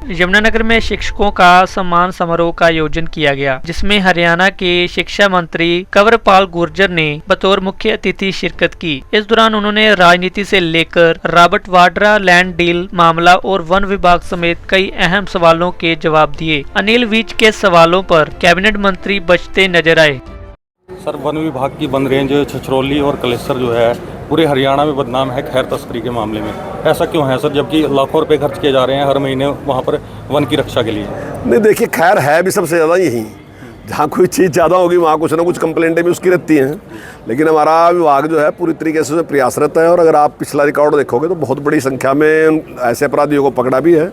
यमुनानगर में शिक्षकों का सम्मान समारोह का आयोजन किया गया, जिसमें हरियाणा के शिक्षा मंत्री कंवरपाल गुर्जर ने बतौर मुख्य अतिथि शिरकत की। इस दौरान उन्होंने राजनीति से लेकर रॉबर्ट वाड्रा लैंड डील मामला और वन विभाग समेत कई अहम सवालों के जवाब दिए। अनिल विज के सवालों पर कैबिनेट मंत्री बचते नजर आए। सर, वन विभाग की वन रेंज छछरौली और कलेसर जो है पूरे हरियाणा में बदनाम है खैर तस्करी के मामले में। ऐसा क्यों है सर, जबकि लाखों रुपए खर्च किए जा रहे हैं हर महीने वहाँ पर वन की रक्षा के लिए? नहीं, देखिए, खैर है भी सबसे ज़्यादा यही। जहाँ कोई चीज़ ज़्यादा होगी वहाँ कुछ ना कुछ कंप्लेंटें भी उसकी रहती हैं, लेकिन हमारा विभाग जो है पूरी तरीके से प्रयासरत है। और अगर आप पिछला रिकॉर्ड देखोगे तो बहुत बड़ी संख्या में ऐसे अपराधियों को पकड़ा भी है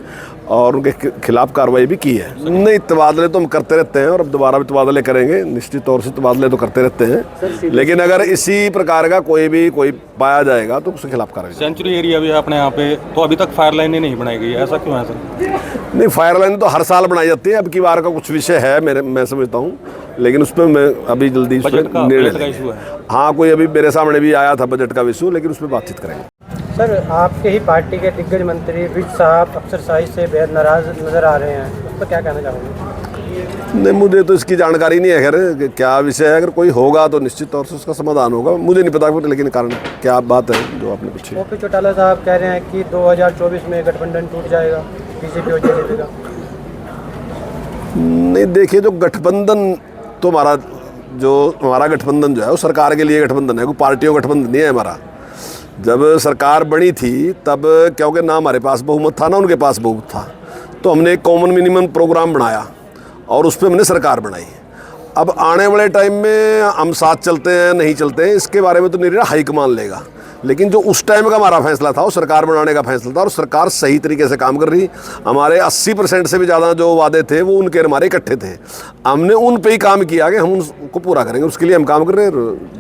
और उनके खिलाफ कार्रवाई भी की है। नहीं, तबादले तो हम करते रहते हैं और अब दोबारा भी तबादले करेंगे, निश्चित तौर से तबादले तो करते रहते हैं, लेकिन अगर इसी प्रकार का कोई पाया जाएगा तो उसके खिलाफ कार्रवाई। सेंचुरी एरिया भी है अपने यहाँ पे, तो अभी तक फायर लाइनें नहीं बनाई गई, ऐसा क्यों है सर? नहीं, फायर लाइन तो हर साल बनाई जाती है। अब की बार का कुछ विषय है मैं समझता हूँ, लेकिन उस पर मैं अभी जल्दी बजट का इशू है। हाँ, कोई अभी मेरे सामने भी आया था बजट का इशू, लेकिन उस पर बातचीत करेंगे। सर, आपके ही पार्टी के दिग्गज मंत्री विज साहब अफसरशाही से बेहद नाराज नजर आ रहे हैं, उस पर क्या कहना चाहोगे? नहीं, मुझे तो इसकी जानकारी नहीं है। खैर क्या विषय है, अगर कोई होगा तो निश्चित तौर से उसका समाधान होगा, मुझे नहीं पता, लेकिन कारण क्या बात है जो आपने पूछी। ओपी चौटाला साहब कह रहे हैं कि 2024 में गठबंधन टूट जाएगा, बीजेपी और जेजेपी का। नहीं, देखिए, जो गठबंधन तो हमारा गठबंधन जो है वो सरकार के लिए गठबंधन है, कोई पार्टियों गठबंधन नहीं है हमारा। जब सरकार बनी थी तब क्योंकि ना हमारे पास बहुमत था ना उनके पास बहुमत था, तो हमने एक कॉमन मिनिमम प्रोग्राम बनाया और उस पर हमने सरकार बनाई। अब आने वाले टाइम में हम साथ चलते हैं नहीं चलते हैं इसके बारे में तो नहीं, हाईकमान लेगा, लेकिन जो उस टाइम का हमारा फैसला था वो सरकार बनाने का फैसला था और सरकार सही तरीके से काम कर रही। हमारे 80% से भी ज़्यादा जो वादे थे वो उनके हमारे इकट्ठे थे, हमने उन पे ही काम किया कि हम उनको पूरा करेंगे, उसके लिए हम काम कर रहे हैं,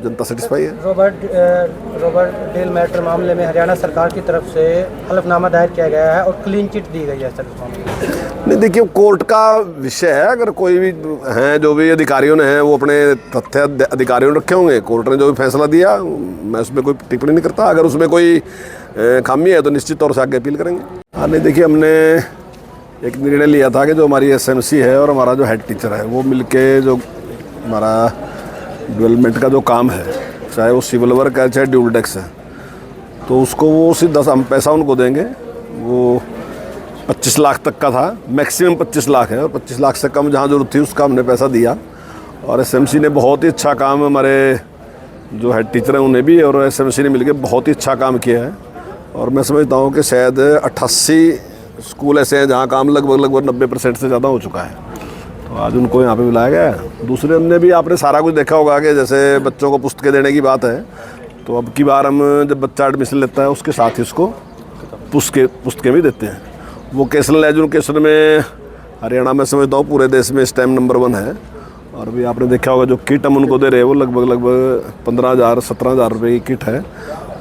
जनता सेटिस्फाई है। रॉबर्ट डील मैटर मामले में हरियाणा सरकार की तरफ से हलफनामा दायर किया गया है और क्लीन चिट दी गई है सर इस मामले में। नहीं, देखिए, कोर्ट का विषय है, अगर कोई भी हैं जो भी अधिकारियों ने हैं वो अपने तथ्य अधिकारियों ने रखे होंगे, कोर्ट ने जो भी फैसला दिया मैं उसमें कोई टिप्पणी नहीं करता। अगर उसमें कोई खामी है तो निश्चित तौर से आगे अपील करेंगे। हाँ, नहीं, देखिए, हमने एक निर्णय लिया था कि जो हमारी एसएमसी है और हमारा जो हेड टीचर है वो मिलके जो हमारा डेवलपमेंट का जो काम है, चाहे वो सिविल वर्क है चाहे ड्यूल टैक्स है, तो उसको वो सीधा हम पैसा उनको देंगे। वो 25 लाख तक का था, मैक्सिमम 25 लाख है और 25 लाख से कम जहाँ जरूरत थी उसका हमने पैसा दिया। और एसएमसी ने बहुत ही अच्छा काम, हमारे जो हेड टीचर हैं उन्हें भी और एसएमसी ने मिलकर बहुत ही अच्छा काम किया है। और मैं समझता हूँ कि शायद 88 स्कूल ऐसे हैं जहाँ काम लगभग 90% से ज़्यादा हो चुका है, तो आज उनको यहाँ पे बुलाया गया है। दूसरे हमने भी आपने सारा कुछ देखा होगा कि जैसे बच्चों को पुस्तकें देने की बात है, तो अब की बार हम जब बच्चा एडमिशन लेता है उसके साथ ही उसको पुस्तकें भी देते हैं। वोकेशनल एजुकेशन में हरियाणा में समझता हूँ पूरे देश में इस टाइम नंबर 1 है। और भी आपने देखा होगा जो किट हम उनको दे रहे हैं वो लगभग 15,000-17,000 रुपये की किट है।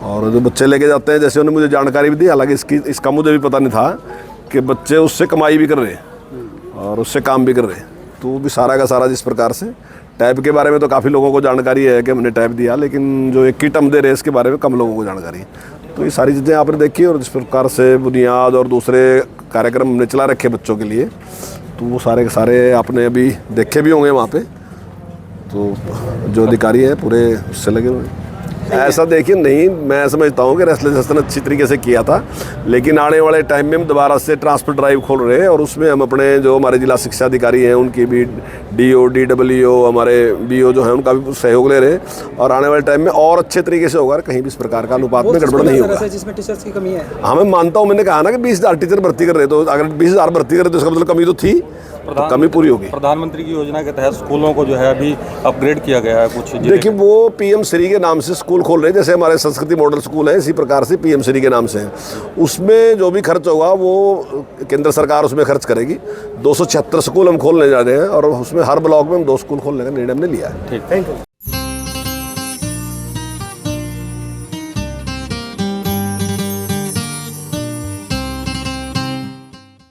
और जो बच्चे लेके जाते हैं, जैसे उन्होंने मुझे जानकारी भी दी, हालांकि इसका मुझे भी पता नहीं था कि बच्चे उससे कमाई भी कर रहे हैं और उससे काम भी कर रहे हैं, तो वो भी सारा का सारा जिस प्रकार से टैब के बारे में तो काफ़ी लोगों को जानकारी है कि हमने टैब दिया, लेकिन जो एक किट हम दे रहे हैं इसके बारे में कम लोगों को जानकारी है। तो ये सारी चीज़ें आपने देखी और जिस प्रकार से बुनियाद और दूसरे कार्यक्रम हमने चला रखे बच्चों के लिए, तो वो सारे के सारे आपने अभी देखे भी होंगे वहाँ पे, तो जो अधिकारी हैं पूरे उससे लगे हुए हैं। ऐसा देखिए, नहीं, मैं समझता हूँ कि रेस्टलेशन अच्छी तरीके से किया था, लेकिन आने वाले टाइम में हम दोबारा से ट्रांसफर ड्राइव खोल रहे हैं और उसमें हम अपने जो हमारे जिला शिक्षा अधिकारी हैं उनकी भी DO DWO हमारे BO जो है उनका भी सहयोग ले रहे हैं और आने वाले टाइम में और अच्छे तरीके से होगा, कहीं भी इस प्रकार का अनुपात में गड़बड़ नहीं होगा। जिसमें टीचर्स की कमी है, हाँ, मैं मानता हूँ, मैंने कहा ना कि 20,000 टीचर भर्ती कर रहे, तो अगर 20,000 भर्ती कर रहे तो इसका मतलब कमी तो थी, तो कमी पूरी होगी। प्रधानमंत्री की योजना के तहत स्कूलों को जो है अभी अपग्रेड किया गया है कुछ। देखिए, वो PM श्री के नाम से स्कूल खोल रहे हैं, जैसे हमारे संस्कृति मॉडल स्कूल है इसी प्रकार से PM श्री के नाम से है। उसमें जो भी खर्च होगा वो केंद्र सरकार उसमें खर्च करेगी। 276 स्कूल हम खोलने जा रहे हैं और उसमें हर ब्लॉक में हम 2 स्कूल खोलने का निर्णय हमने लिया है। ठीक, थैंक यू।